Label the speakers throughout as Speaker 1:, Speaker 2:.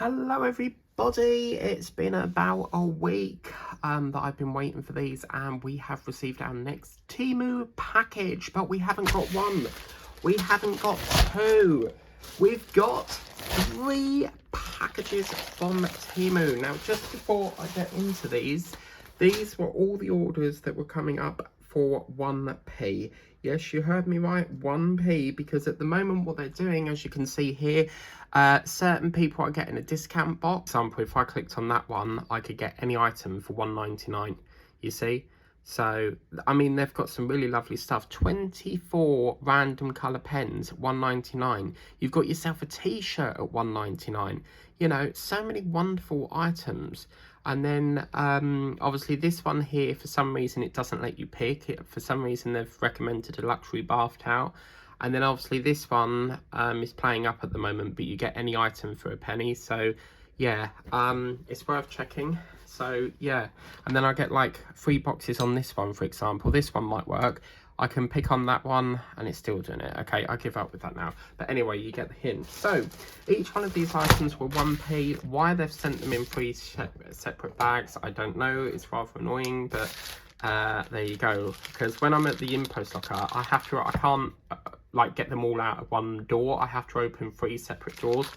Speaker 1: Hello everybody, it's been about a week that I've been waiting for these, and we have received our next Temu package, but we haven't got one, we haven't got two, we've got 3 packages from Temu. Now just before I get into these were all the orders that were coming up for 1p. Yes, you heard me right, 1p, because at the moment what they're doing, as you can see here, certain people are getting a discount box. For example, if I clicked on that one, I could get any item for £1.99, you see? So, I mean, they've got some really lovely stuff. 24 random colour pens, £1.99. You've got yourself a t-shirt at £1.99. You know, so many wonderful items. And then, obviously, this one here, for some reason, it doesn't let you pick. For some reason, they've recommended a luxury bath towel. And then, obviously, this one is playing up at the moment, but you get any item for a penny. So, yeah, it's worth checking. So, yeah. And then I get, like, 3 boxes on this one, for example. This one might work. I can pick on that one, and it's still doing it. Okay, I give up with that now. But anyway, you get the hint. So, each one of these items were 1p. Why they've sent them in 3 separate bags, I don't know. It's rather annoying, but there you go. Because when I'm at the InPost locker, I can't, like, get them all out of one door. I have to open 3 separate doors.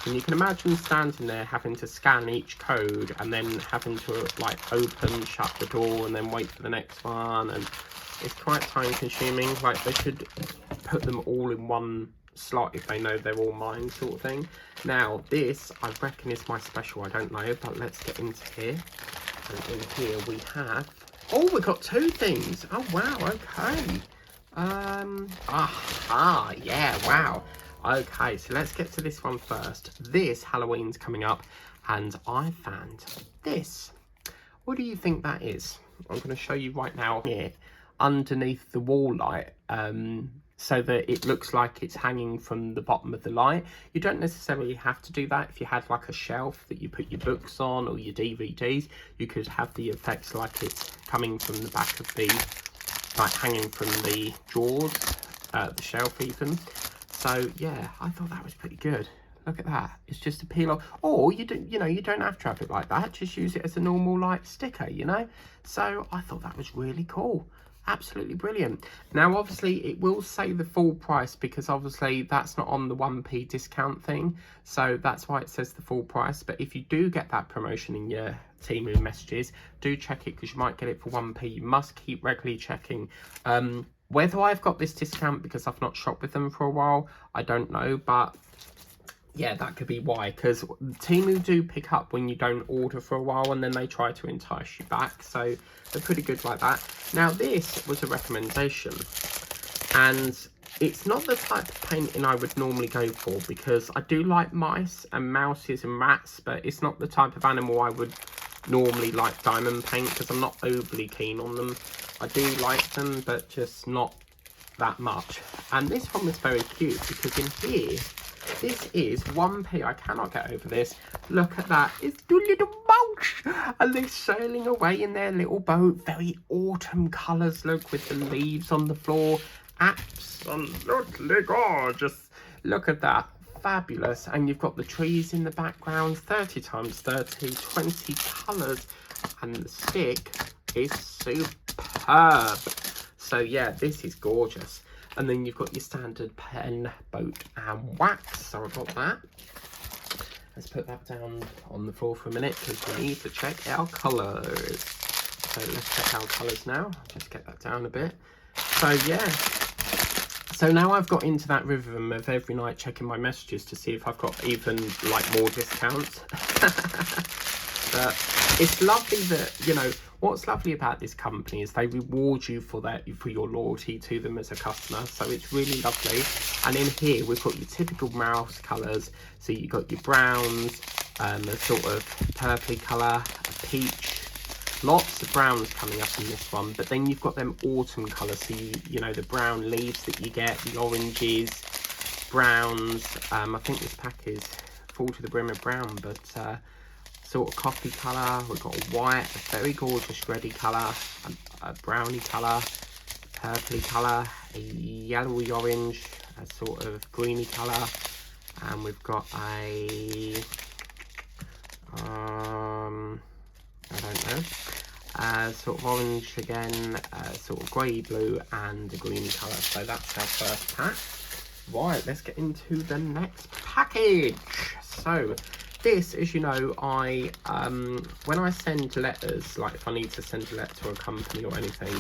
Speaker 1: And you can imagine standing there having to scan each code and then having to, like, open, shut the door and then wait for the next one. And it's quite time consuming. Like, they should put them all in one slot if they know they're all mine, sort of thing. Now, this, I reckon, is my special. I don't know, but let's get into here. And in here we have... Oh, we've got 2 things. Oh, wow, okay. Yeah, wow. Okay, so let's get to this one first. This Halloween's coming up, and I found this. What do you think that is? I'm going to show you right now here, underneath the wall light, so that it looks like it's hanging from the bottom of the light. You don't necessarily have to do that. If you had like a shelf that you put your books on or your DVDs, you could have the effects like it's coming from the back of the, like hanging from the drawers, the shelf even. So yeah, I thought that was pretty good. Look at that. It's just a peel off. Or you don't, you don't have to have it like that. Just use it as a normal like sticker, So I thought that was really cool. Absolutely brilliant. Now obviously it will say the full price, because obviously that's not on the 1p discount thing. So that's why it says the full price. But if you do get that promotion in your Temu messages, do check it, because you might get it for 1p. You must keep regularly checking. Whether I've got this discount because I've not shopped with them for a while, I don't know, but yeah, that could be why, because Temu do pick up when you don't order for a while, and then they try to entice you back, so they're pretty good like that. Now, this was a recommendation, and it's not the type of painting I would normally go for, because I do like mice and mouses and rats, but it's not the type of animal I would normally like diamond paint, because I'm not overly keen on them. I do like them, but just not that much. And this one was very cute, because in here, this is 1p. I cannot get over this. Look at that. It's 2 little mouse. And they're sailing away in their little boat. Very autumn colours, look, with the leaves on the floor. Absolutely gorgeous. Look at that. Fabulous. And you've got the trees in the background. 30 times 30. 20 colours. And the stick is superb. So yeah, this is gorgeous. And then you've got your standard pen, boat and wax. So I've got that. Let's put that down on the floor for a minute, because we need to check our colours. So let's check our colours now. Just get that down a bit. So yeah. So now I've got into that rhythm of every night checking my messages to see if I've got even like more discounts. But it's lovely that, what's lovely about this company is they reward you for your loyalty to them as a customer. So it's really lovely. And in here, we've got your typical mouse colours. So you've got your browns, a sort of purpley colour, a peach. Lots of browns coming up in this one. But then you've got them autumn colours. So, the brown leaves that you get, the oranges, browns. I think this pack is full to the brim of brown, but... sort of coffee colour, we've got a white, a very gorgeous reddy colour, a browny colour, purpley colour, a yellowy orange, a sort of greeny colour, and we've got a sort of orange again, sort of grey blue and the green colour. So that's our first pack. Right, let's get into the next package. So this, as you know, I when I send letters, like if I need to send a letter to a company or anything,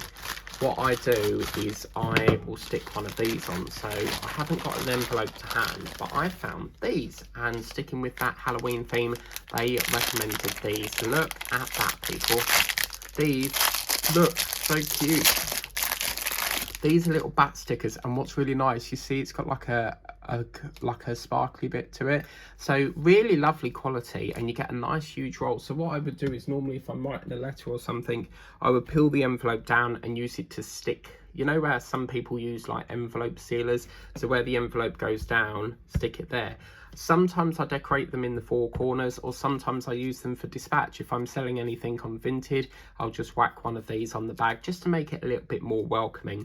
Speaker 1: what I do is I will stick one of these on. So I haven't got an envelope to hand, but I found these, and sticking with that Halloween theme, they recommended these. Look at that, people. These look so cute. These are little bat stickers, and what's really nice, you see it's got like a sparkly bit to it. So really lovely quality, and you get a nice huge roll. So what I would do is normally if I'm writing a letter or something, I would peel the envelope down and use it to stick. You know where some people use like envelope sealers, so where the envelope goes down, stick it there. Sometimes I decorate them in the four corners, or sometimes I use them for dispatch. If I'm selling anything on Vinted, I'll just whack one of these on the bag just to make it a little bit more welcoming.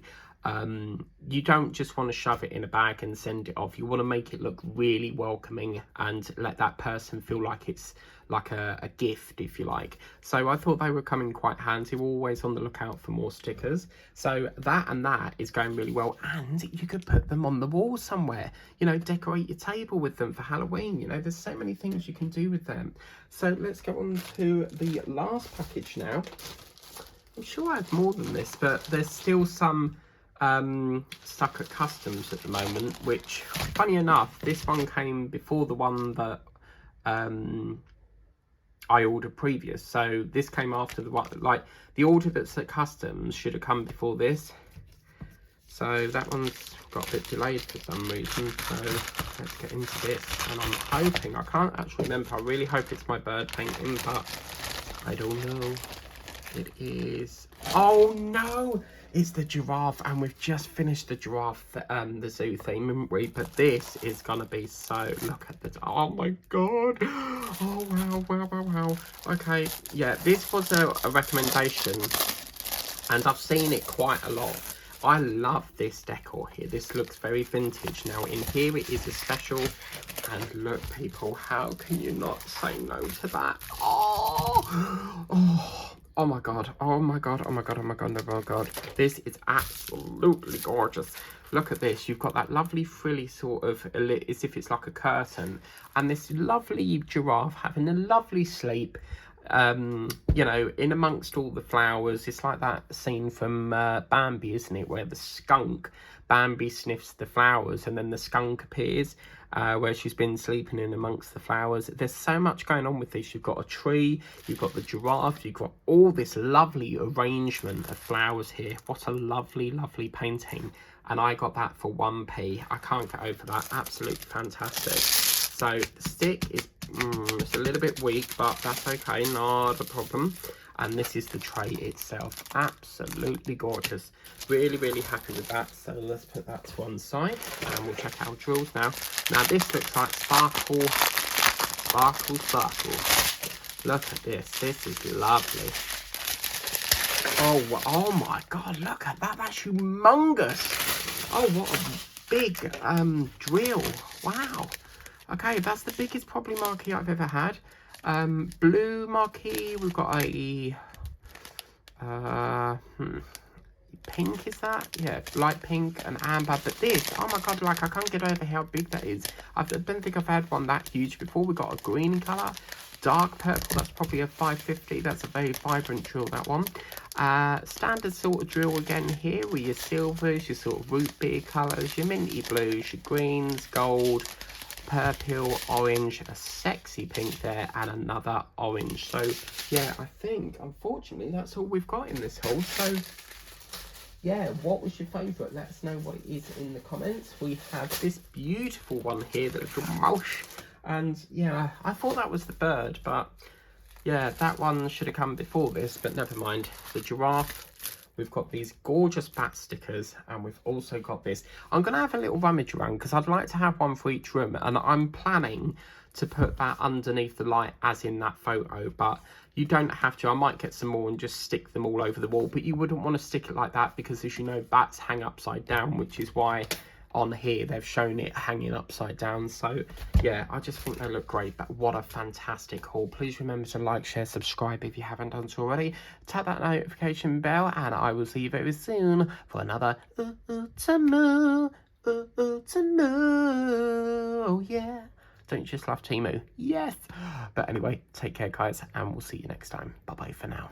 Speaker 1: You don't just want to shove it in a bag and send it off. You want to make it look really welcoming and let that person feel like it's like a gift, if you like. So I thought they were coming quite handy. We're always on the lookout for more stickers. So that and that is going really well. And you could put them on the wall somewhere, you know, decorate your table with them for Halloween. You know, there's so many things you can do with them. So let's go on to the last package now. I'm sure I have more than this, but there's still some stuck at customs at the moment, which funny enough, this one came before the one that I ordered previous. So this came after the one, like the order that's at customs should have come before this. So that one's got a bit delayed for some reason. So let's get into this, and I'm hoping, I can't actually remember, I really hope it's my bird painting, but I don't know. It is, oh no, it's the giraffe, and we've just finished the giraffe, the zoo theme, haven't we? But this is gonna be so, look at the, oh my god, oh wow, wow, wow, wow. Okay, yeah, this was a recommendation, and I've seen it quite a lot. I love this decor here. This looks very vintage. Now in here it is a special, and look people, how can you not say no to that? Oh my god, oh my god, oh my god, oh my god, oh my god. This is absolutely gorgeous. Look at this. You've got that lovely frilly sort of, as if it's like a curtain. And this lovely giraffe having a lovely sleep, you know, in amongst all the flowers. It's like that scene from Bambi, isn't it? Where the skunk, Bambi sniffs the flowers and then the skunk appears. Where she's been sleeping in amongst the flowers. There's so much going on with this. You've got a tree, you've got the giraffe, you've got all this lovely arrangement of flowers here. What a lovely, lovely painting. And I got that for 1p. I can't get over that. Absolutely fantastic. So the stick is it's a little bit weak, but that's okay, not a problem. And this is the tray itself. Absolutely gorgeous. Really, really happy with that. So let's put that to one side, and we'll check our drills now. Now this looks like sparkle, sparkle, sparkle. Look at this. This is lovely. Oh my god, look at that. That's humongous. Oh, what a big drill. Wow. Okay, that's the biggest probably marquee I've ever had. Blue marquee, we've got a pink, is that? Yeah, light pink and amber. But this, oh my god, like I can't get over how big that is. I don't think I've had one that huge before. We've got a green colour, dark purple, that's probably a 550. That's a very vibrant drill, that one. Standard sort of drill again here with your silvers, your sort of root beer colours, your minty blues, your greens, gold, purple, orange, a sexy pink there, and another orange. So yeah, I think unfortunately that's all we've got in this haul. So yeah, what was your favourite? Let us know what it is in the comments. We have this beautiful one here, the little mouse, and yeah, I thought that was the bird, but yeah, that one should have come before this, but never mind. The giraffe. We've got these gorgeous bat stickers, and we've also got this. I'm going to have a little rummage around because I'd like to have one for each room, and I'm planning to put that underneath the light as in that photo, but you don't have to. I might get some more and just stick them all over the wall, but you wouldn't want to stick it like that because, as you know, bats hang upside down, which is why on here they've shown it hanging upside down. So yeah, I just think they look great. But what a fantastic haul. Please remember to like, share, subscribe if you haven't done so already. Tap that notification bell, and I will see you very soon for another Temu. Temu. Oh yeah. Don't you just love Temu? Yes. But anyway, take care guys, and we'll see you next time. Bye bye for now.